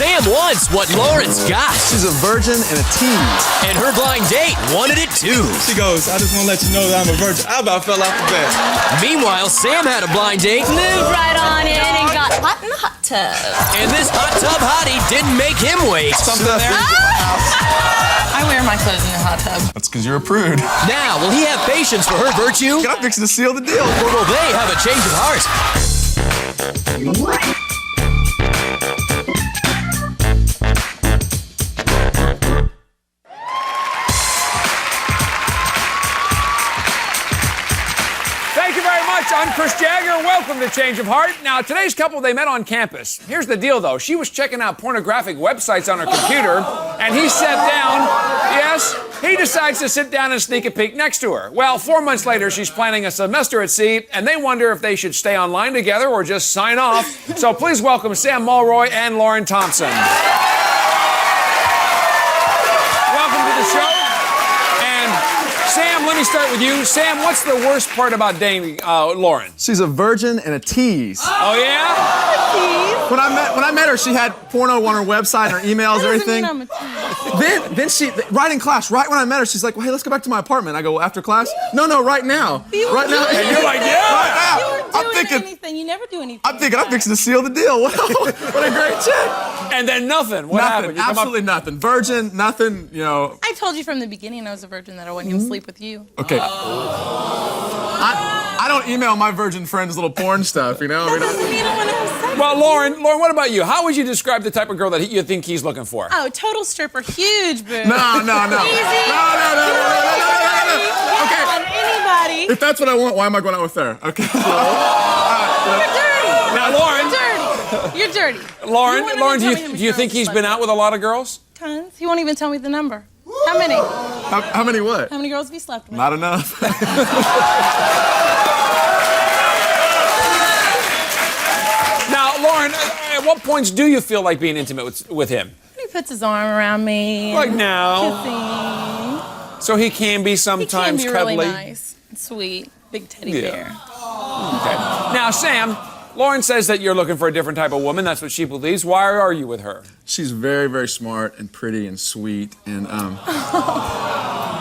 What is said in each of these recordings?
Sam wants what Lauren's got. She's a virgin and a tease. And her blind date wanted it too. She goes, I just want to let you know that I'm a virgin. I about fell off the bed. Meanwhile, Sam had a blind date. Moved right on in and got hot in the hot tub. And this hot tub hottie didn't make him wait. Something there. I wear my clothes in the hot tub. That's because you're a prude. Now, will he have patience for her virtue? I'm fixing to seal the deal. Or will they have a change of heart? Thank you very much. I'm Chris Jagger. Welcome to Change of Heart. Now, today's couple, they met on campus. Here's the deal, though. She was checking out pornographic websites on her computer, and he sat down. Yes, he decides to sit down and sneak a peek next to her. Well, 4 months later, she's planning a semester at sea, and they wonder if they should stay online together or just sign off. So please welcome Sam Mulroy and Lauren Thompson. Welcome to the show. Sam, let me start with you. Sam, what's the worst part about dating Lauren? She's a virgin and a tease. Oh, yeah? When I met her, she had porno on her website, her emails, everything. Then she, right in class, right when I met her, she's like, well, hey, let's go back to my apartment. I go, well, after class? No, right now. Right now. And you're like, yeah. Right now. I'm thinking anything. You never do anything. I'm fixing to seal the deal. Wow, what a great chick. And then nothing. What happened? You Absolutely nothing. Virgin, nothing, you know. I told you from the beginning I was a virgin that I wasn't going to sleep with you. Okay. I don't email my virgin friends little porn stuff, you know? That doesn't mean I want to have sex. Well, Lauren, what about you? How would you describe the type of girl that you think he's looking for? Oh, total stripper, huge boob. No. Easy. No. Okay. On anybody. If that's what I want, why am I going out with her? Okay. You're dirty. Now, Lauren. You're dirty. Lauren, do you think he's been out with a lot of girls? Tons. He won't even tell me the number. How many? How many what? How many girls have you slept with? Not enough. Now, Lauren, at what points do you feel like being intimate with him? He puts his arm around me. Like now. Kissing. So he can be sometimes He can be cuddly. really nice and sweet. Big teddy bear. Okay. Now, Sam, Lauren says that you're looking for a different type of woman. That's what she believes. Why are you with her? She's very, very smart and pretty and sweet, and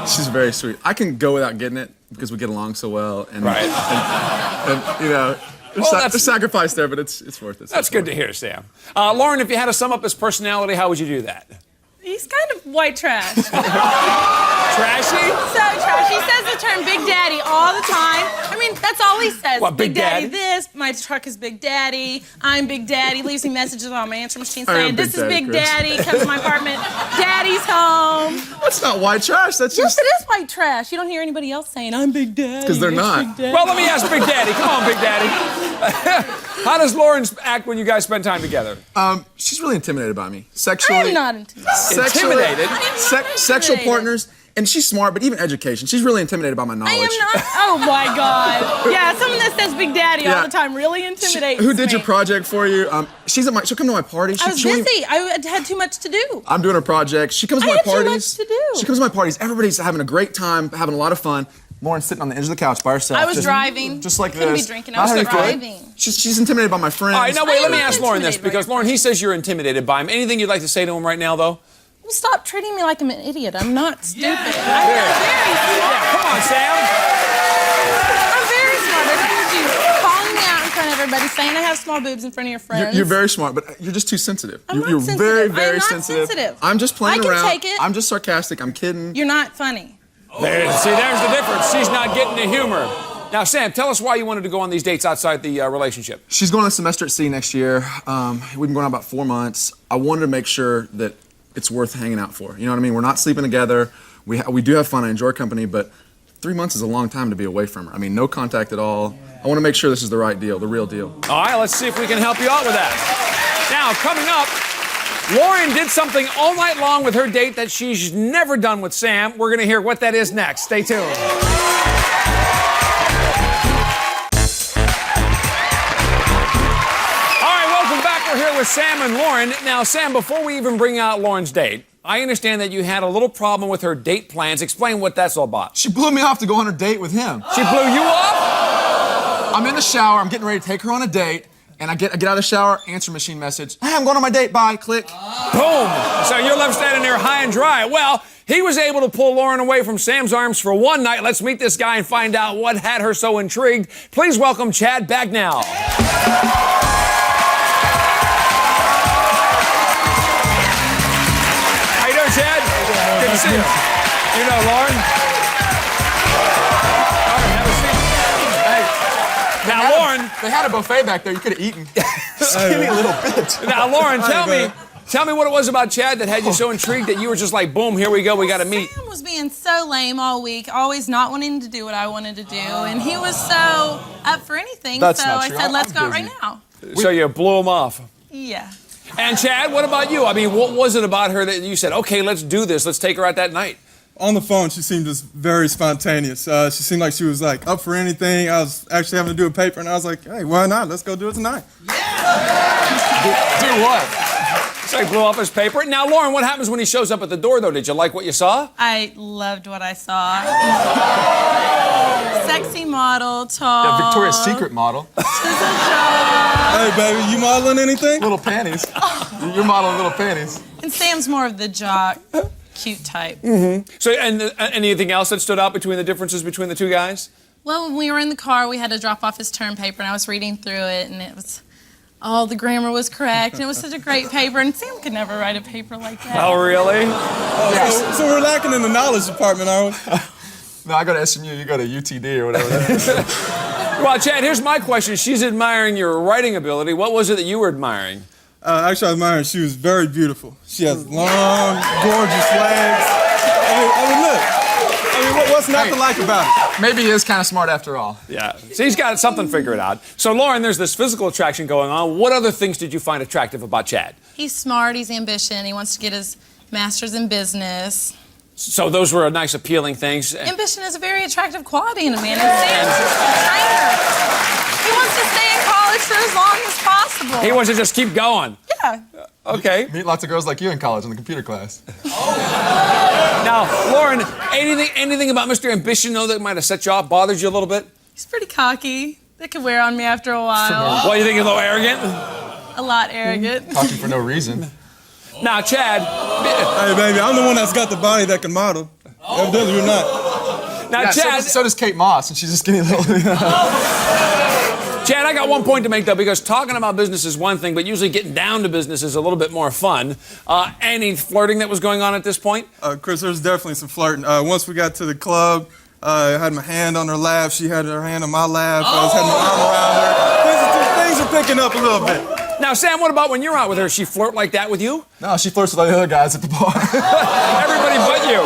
she's very sweet. I can go without getting it because we get along so well, and, Right. and you know, there's sacrifice there, but it's worth it. That's good to hear, Sam. Lauren, if you had to sum up his personality, how would you do that? He's kind of white trash. Trashy? So trashy. He says the term Big Daddy all the time. I mean, that's all he says. What, Big Daddy? This, my truck is Big Daddy, I'm Big Daddy. Leaves me messages on my answer machine I am saying, this Big is Daddy, Big Chris. Daddy, comes to my apartment, Daddy's home. That's not white trash. That's Yes, just it is white trash. You don't hear anybody else saying, I'm Big Daddy. because they're it's not. Big Daddy. Well, let me ask Big Daddy. Come on, Big Daddy. How does Lauren act when you guys spend time together? She's really intimidated by me. I Sexually. am not intimidated. Intimidated? Sexual Intimidated. partners. And she's smart, but even education. She's really intimidated by my knowledge. I am not. Oh my God. Yeah, someone that says Big Daddy all Yeah. the time really intimidates Who did me. your project for you? She'll come to my party. I was busy. I had too much to do. I'm doing her project. She comes to I my had too parties. much to do. She comes to my parties. Everybody's having a great time, having a lot of fun. Lauren's sitting on the edge of the couch by herself. I was driving. Just like Couldn't this. be drinking. I Not was having fun. driving. She's intimidated by my friends. All right, now wait, let me am ask Lauren this, intimidated by because your Lauren, he says you're intimidated by him. Anything you'd like to say to him right now, though? Well, stop treating me like I'm an idiot. I'm not stupid. I'm very Yeah, come on, Sam. very smart. I don't need you calling me out in front of everybody, saying I have small boobs in front of your friends. You're very smart, but you're just too sensitive. I'm not You're sensitive. very, I'm very not sensitive. sensitive. I'm just playing I can around. take it. I'm just sarcastic. I'm kidding. You're not funny. There's the difference. She's not getting the humor. Now, Sam, tell us why you wanted to go on these dates outside the relationship. She's going on a semester at sea next year. We've been going on about 4 months. I wanted to make sure that it's worth hanging out for. You know what I mean? We're not sleeping together. We do have fun. I enjoy her company, but 3 months is a long time to be away from her. I mean, no contact at all. I want to make sure this is the right deal, the real deal. All right, let's see if we can help you out with that. Now, coming up, Lauren did something all night long with her date that she's never done with Sam. We're going to hear what that is next. Stay tuned. All right, welcome back. We're here with Sam and Lauren. Now, Sam, before we even bring out Lauren's date, I understand that you had a little problem with her date plans. Explain what that's all about. She blew me off to go on a date with him. She blew you off? I'm in the shower. I'm getting ready to take her on a date. And I get out of the shower, answer machine message. Hey, I'm going on my date. Bye. Click. Boom. So you're left standing there high and dry. Well, he was able to pull Lauren away from Sam's arms for one night. Let's meet this guy and find out what had her so intrigued. Please welcome Chad Bagnall. How you doing, Chad? Good to see you. You know Lauren? All right, have a seat. Now, Lauren. They had a buffet back there. You could have eaten. Skinny little bitch. Now, Lauren, tell me what it was about Chad that had you so intrigued that you were just like, boom, here we go, we got to meet. Sam was being so lame all week, always not wanting to do what I wanted to do, and he was so up for anything. That's so not I true. said, let's I'm go busy. right now. So you blew him off. Yeah. And Chad, what about you? I mean, what was it about her that you said, okay, let's do this, let's take her out that night? On the phone, she seemed just very spontaneous. She seemed like she was like up for anything. I was actually having to do a paper, and I was like, hey, why not? Let's go do it tonight. Do what? So he blew off his paper. Now, Lauren, what happens when he shows up at the door, though? Did you like what you saw? I loved what I saw. Sexy model, tall. Yeah, Victoria's Secret model. Hey, baby, you modeling anything? Little panties. You're modeling little panties. And Sam's more of the jock, cute type. So, and anything else that stood out between the differences between the two guys? Well, when we were in the car, we had to drop off his term paper, and I was reading through it, and it was... all the grammar was correct, and it was such a great paper, and Sam could never write a paper like that. Oh, really? So we're lacking in the knowledge department, are we? No, I go to SMU, you go to UTD or whatever that is. Well, Chad, here's my question. She's admiring your writing ability. What was it that you were admiring? Actually, I was admiring. She was very beautiful. She has long, gorgeous legs. Look. What's not to like about it? Maybe he is kind of smart after all. Yeah. So he's got something figured out. So, Lauren, there's this physical attraction going on. What other things did you find attractive about Chad? He's smart, he's ambitious, he wants to get his master's in business. So those were nice, appealing things. Ambition is a very attractive quality in a man, and Sam's a trainer. He wants to stay in college for as long as possible. He wants to just keep going. Yeah. Okay. Meet lots of girls like you in college in the computer class. Now, Lauren, anything about Mr. Ambition, though, that might have set you off, bothered you a little bit? He's pretty cocky. That could wear on me after a while. Well, you think he's a little arrogant? A lot arrogant. Talking for no reason. Now, Chad. Hey, baby, I'm the one that's got the body that can model. Evidently, you're not. Now, Yeah, Chad. so does Kate Moss, and she's a skinny little... Chad, I got one point to make, though, because talking about business is one thing, but usually getting down to business is a little bit more fun. Any flirting that was going on at this point? Chris, there's definitely some flirting. Once we got to the club, I had my hand on her lap. She had her hand on my lap. I was having my arm around her. Things are picking up a little bit. Now, Sam, what about when you're out with her? She flirt like that with you? No, she flirts with all the other guys at the bar. Everybody but you.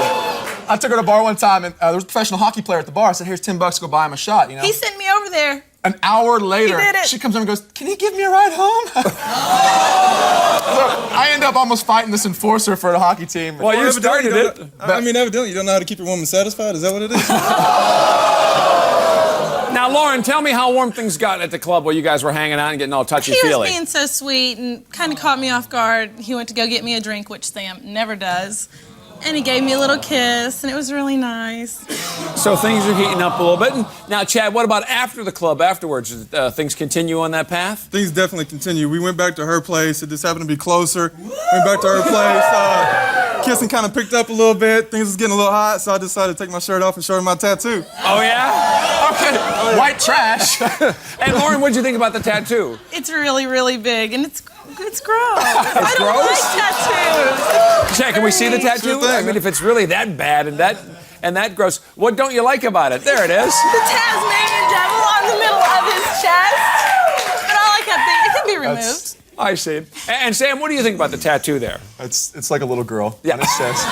I took her to a bar one time, and there was a professional hockey player at the bar. I said, here's $10 to go buy him a shot, you know? He sent me over there. An hour later, He did it. she comes over and goes, can you give me a ride home? So I end up almost fighting this enforcer for the hockey team. Well, you started it. Evidently, you don't know how to keep your woman satisfied? Is that what it is? Now, Lauren, tell me how warm things got at the club while you guys were hanging out and getting all touchy-feely. He was being so sweet and kind of caught me off guard. He went to go get me a drink, which Sam never does. And he gave me a little kiss, and it was really nice. So things are heating up a little bit. And now, Chad, what about after the club, afterwards? Things continue on that path? Things definitely continue. We went back to her place. It just happened to be closer. Went back to her place. Kissing kind of picked up a little bit. Things was getting a little hot, so I decided to take my shirt off and show her my tattoo. Oh, yeah? Okay, white trash. And Lauren, what'd you think about the tattoo? It's really, really big, and it's gross. I don't gross? like tattoos. Chad, can we see the tattoo? Sure thing. I mean, if it's really that bad and that gross, what don't you like about it? There it is. The Tasmanian devil on the middle of his chest. But I like that thing. It can be removed. I see. And Sam, what do you think about the tattoo there? It's like a little girl Yeah. on his chest.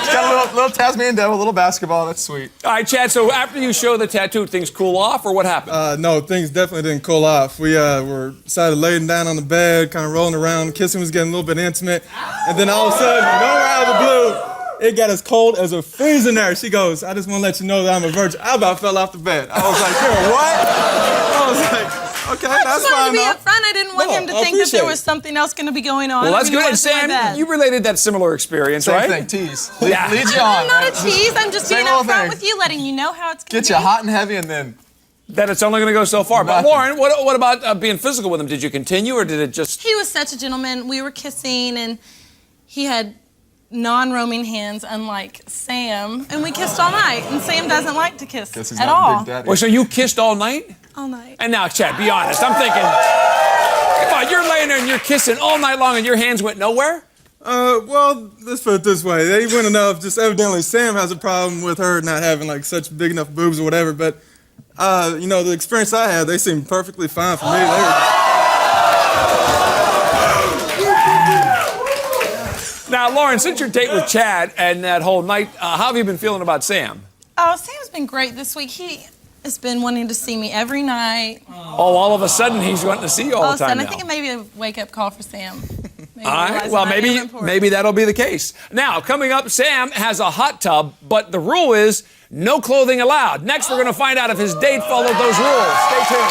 It's got a little Tasmanian devil, a little basketball. That's sweet. All right, Chad, so after you show the tattoo, things cool off, or what happened? No, things definitely didn't cool off. We were decided laying down on the bed, kind of rolling around. Kissing was getting a little bit intimate. And then all of a sudden, nowhere out of the blue, it got as cold as a freezing there. She goes, I just want to let you know that I'm a virgin. I about fell off the bed. I was like, you're a what? I was like, okay, I that's just wanted fine. to be though. upfront. I didn't want No, him to I think that there appreciate was something else going to be going on. Well, I that's really good. And wanted to Sam, my bed. you related that similar experience, Same right? thing, tease. Yeah. Leads you on. I'm not a right? tease. I'm just Same being little upfront thing. with you, letting you know how it's going Get to you be. hot and heavy, and then That it's only going to go so far. But Lauren, what about being physical with him? Did you continue or did it just... He was such a gentleman. We were kissing, and he had non-roaming hands, unlike Sam. And we kissed all night, and Sam doesn't like to kiss at all. Well, so you kissed all night? All night. And now, Chad, be honest. I'm thinking, come on, you're laying there and you're kissing all night long and your hands went nowhere? Well, let's put it this way. They went enough. Just evidently Sam has a problem with her not having like such big enough boobs or whatever. But, you know, the experience I had, they seemed perfectly fine for me. Now, Lauren, since your date with Chad and that whole night, how have you been feeling about Sam? Oh, Sam's been great this week. He has been wanting to see me every night. Oh, all of a sudden he's wanting to see you all the time now. I think it may be a wake-up call for Sam. Maybe that'll be the case. Now, coming up, Sam has a hot tub, but the rule is no clothing allowed. Next, we're going to find out if his date followed those rules. Stay tuned.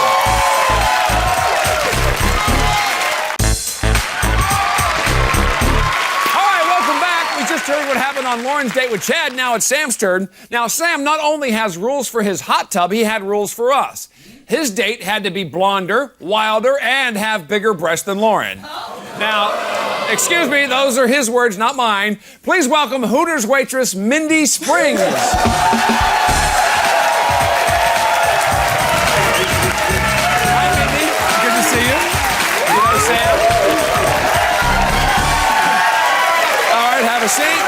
Just heard what happened on Lauren's date with Chad. Now it's Sam's turn. Now, Sam not only has rules for his hot tub, he had rules for us. His date had to be blonder, wilder, and have bigger breasts than Lauren. Now, excuse me, those are his words, not mine. Please welcome Hooters waitress Mindy Springs. Hi, Mindy. Good to see you. You know Sam? Have a seat.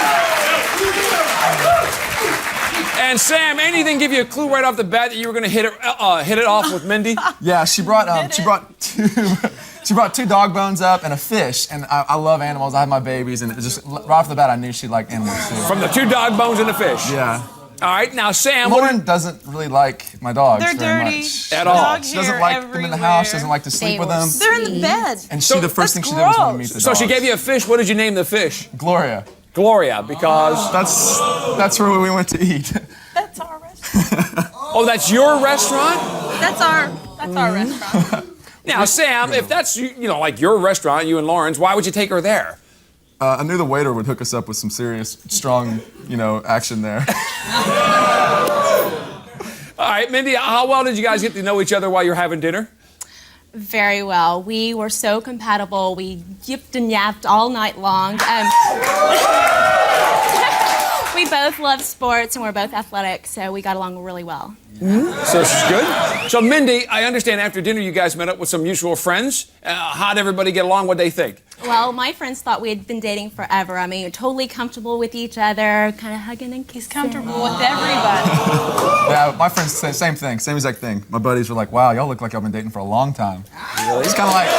And Sam, anything give you a clue right off the bat that you were going to hit it off with Mindy? Yeah, she brought two dog bones up and a fish, and I love animals. I have my babies, and it just right off the bat I knew she liked animals too. From the two dog bones and the fish. Yeah. All right, now Sam. Lauren doesn't really like my dogs They're very dirty. much. At all. Dog She doesn't like them in the house. She doesn't like to sleep with them. They're in the bed. And So the first thing that's she did was want to meet gross. the So dogs. she gave you a fish. What did you name the fish? Gloria. Gloria, because... That's where we went to eat. That's our restaurant. Oh, that's your restaurant? That's our restaurant. Now, Sam, if that's, you know, like your restaurant, you and Lauren's, why would you take her there? I knew the waiter would hook us up with some serious, strong, action there. All right, Mindy, how well did you guys get to know each other while you're having dinner? Very well. We were so compatible. We yipped and yapped all night long. We both love sports and we're both athletic, so we got along really well. So she's good. So Mindy, I understand after dinner you guys met up with some mutual friends. How'd everybody get along? What'd they think? Well, my friends thought we had been dating forever. I mean, totally comfortable with each other, kind of hugging and kissing. Comfortable with everybody. Yeah, my friends say same thing, same exact thing. My buddies were like, "Wow, y'all look like y'all been dating for a long time." Really? It's kind of like.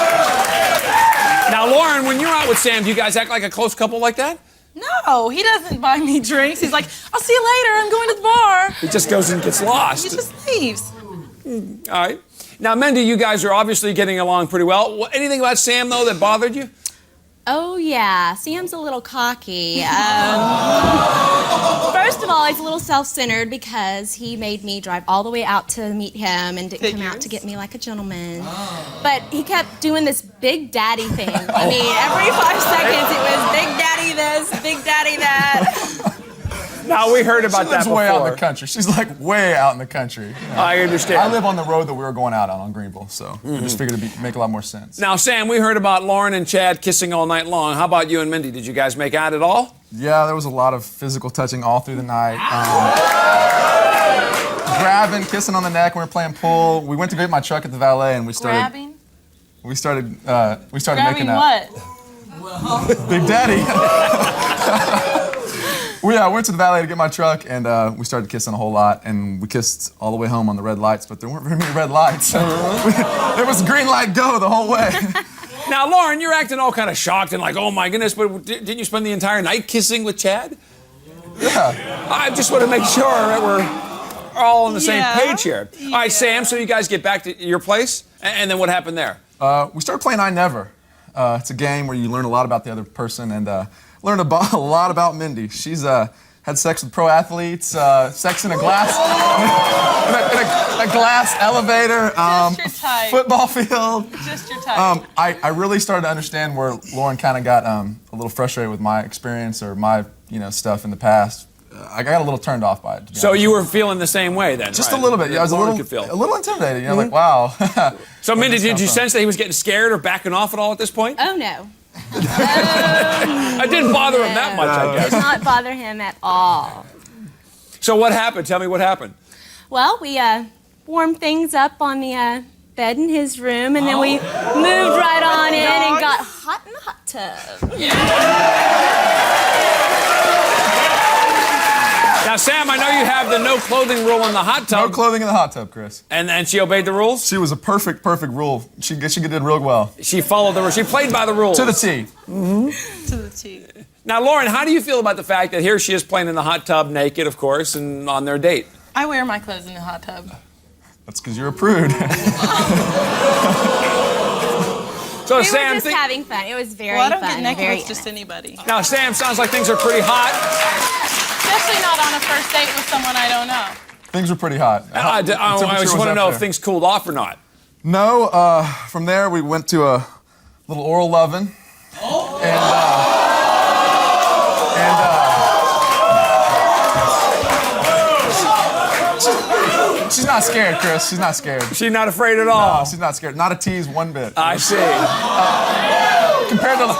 Now, Lauren, when you're out with Sam, do you guys act like a close couple like that? No, he doesn't buy me drinks. He's like, I'll see you later. I'm going to the bar. He just goes and gets lost. He just leaves. All right. Now, Mindy, you guys are obviously getting along pretty well. Anything about Sam, though, that bothered you? Oh, yeah. Sam's a little cocky. First of all, he's a little self-centered because he made me drive all the way out to meet him and didn't come out to get me like a gentleman. But he kept doing this big daddy thing. I mean, every 5 seconds it was big daddy this, big daddy that. Now, we heard about She that lives before. way out in the country. She's like way out in the country. I understand. I live on the road that we were going out on Greenville, so I just figured it'd make a lot more sense. Now, Sam, we heard about Lauren and Chad kissing all night long. How about you and Mindy? Did you guys make out at all? Yeah, there was a lot of physical touching all through the night. Grabbing, kissing on the neck when we were playing pool. We went to get my truck at the valet and we started. Grabbing? We started Grabbing making out. what? Big Daddy. I went to the valet to get my truck, and we started kissing a whole lot, and we kissed all the way home on the red lights, but there weren't very many red lights. It was green light go the whole way. Now, Lauren, you're acting all kind of shocked and like, oh my goodness, but didn't you spend the entire night kissing with Chad? Yeah. I just want to make sure that we're all on the same page here. All right, Sam, so you guys get back to your place, and then what happened there? We started playing I Never. It's a game where you learn a lot about the other person, and learned a lot about Mindy. She's had sex with pro athletes, sex in a glass, in a glass elevator, Just your type. football field. Just your type. I really started to understand where Lauren kind of got a little frustrated with my experience or my stuff in the past. I got a little turned off by it. To be So honest. you were feeling the same way then? Just right? a little bit. Yeah, I was Lauren could feel. a little intimidated. You know, like wow. So Mindy, did you sense that he was getting scared or backing off at all at this point? Oh no. It didn't bother him that much, I It guess. did not bother him at all. So what happened? Tell me what happened. Well, we warmed things up on the bed in his room, and then we moved right on in and got hot in the hot tub. Now, Sam, I know you have the no clothing rule in the hot No tub. clothing in the hot tub, Chris. And she obeyed the rules? She was a perfect rule. She did real well. She followed the rules. She played by the rules. To the T. To the T. Now, Lauren, how do you feel about the fact that here she is playing in the hot tub naked, of course, and on their date? I wear my clothes in the hot tub. That's because you're a prude. So, We Sam, were just having fun. It was very Well, I don't fun. get naked very with just anybody. now, Sam, sounds like things are pretty hot. Especially not on a first date with someone I don't know. Things were pretty hot. I just want to know if things cooled off or not. No, from there we went to a little oral lovin'. She's not scared, Chris. She's not scared. She's not afraid at all. No, she's not scared. Not a tease one bit. I see.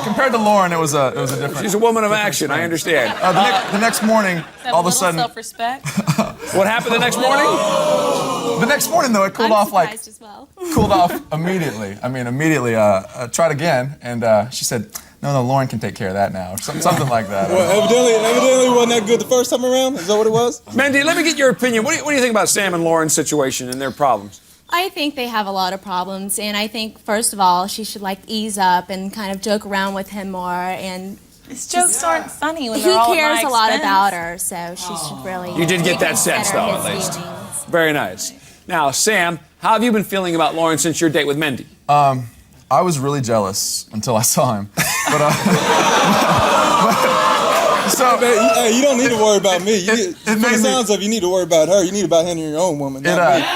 Compared to Lauren, it was a different. She's a woman of action. I understand. The next morning, all of a sudden, Self-respect. What happened the next morning? the next morning though, it cooled I'm off like surprised as well. cooled off immediately. I mean, immediately. Tried again, and she said, "No, Lauren can take care of that now," or something like that. Well, evidently wasn't that good the first time around. Is that what it was? Mindy, let me get your opinion. What do you think about Sam and Lauren's situation and their problems? I think they have a lot of problems, and I think first of all she should like ease up and kind of joke around with him more. And His jokes aren't funny when he they're all at cares my a lot expense. about her, so she should really. You did get that sense, reconsider though, at his least. feelings. Very nice. Now, Sam, how have you been feeling about Lauren since your date with Mindy? I was really jealous until I saw him. So Hey, you don't need to worry about me. it From made the me- sounds of you need to worry about her. You need about handling your own woman. it, not me.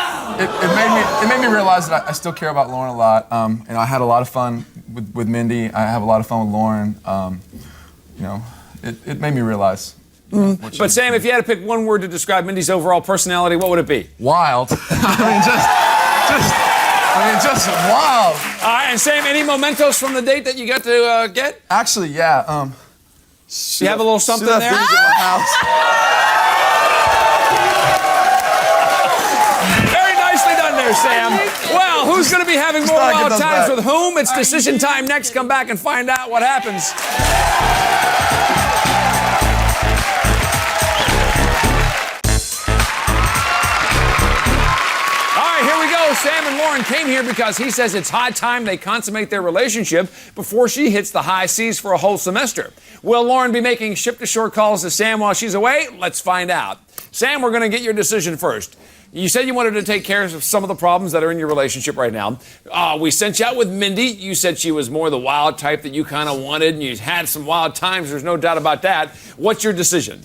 it made me realize that I still care about Lauren a lot. And I had a lot of fun with Mindy. I have a lot of fun with Lauren. You know, it made me realiise. But Sam, if you had to pick one word to describe Mindy's overall personality, what would it be? Wild. Just wild. All right, and Sam, any mementos from the date that you got to get? Actually, yeah. You have a little something she left there? things at my house. Very nicely done there, Sam. Well, who's going to be having more thought I'd get wild those times back. with whom? It's decision time next. Come back and find out what happens. Here we go. Sam and Lauren came here because he says it's high time they consummate their relationship before she hits the high seas for a whole semester. Will Lauren be making ship-to-shore calls to Sam while she's away? Let's find out. Sam, we're going to get your decision first. You said you wanted to take care of some of the problems that are in your relationship right now. We sent you out with Mindy. You said she was more the wild type that you kind of wanted, and you had some wild times. There's no doubt about that. What's your decision?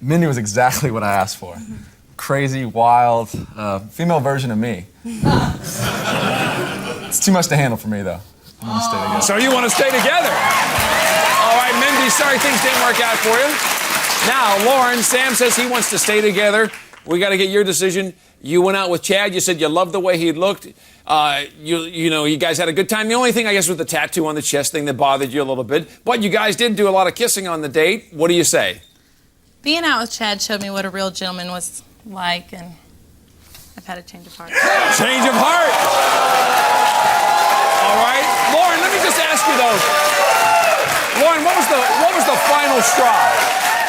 Mindy was exactly what I asked for. Crazy, wild, female version of me. It's too much to handle for me, though. I'm gonna stay together. So you want to stay together? All right, Mindy, sorry things didn't work out for you. Now, Lauren, Sam says he wants to stay together. We got to get your decision. You went out with Chad. You said you loved the way he looked. You guys had a good time. The only thing, I guess, was the tattoo on the chest thing that bothered you a little bit. But you guys did do a lot of kissing on the date. What do you say? Being out with Chad showed me what a real gentleman was like, and I've had a change of heart. Change of heart. All right, Lauren. Let me just ask you though, Lauren, what was the final straw?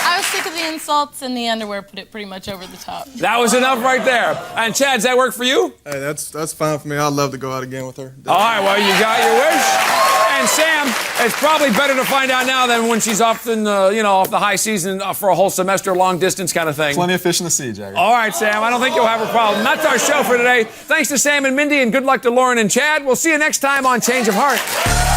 I was sick of the insults, and the underwear put it pretty much over the top. That was enough right there. And Chad, does that work for you? Hey, that's fine for me. I'd love to go out again with her. All right, well, you got your wish. And Sam, it's probably better to find out now than when she's off off the high season for a whole semester, long distance kind of thing. Plenty of fish in the sea, Jagger. All right, Sam, I don't think you'll have a problem. That's our show for today. Thanks to Sam and Mindy, and good luck to Lauren and Chad. We'll see you next time on Change of Heart.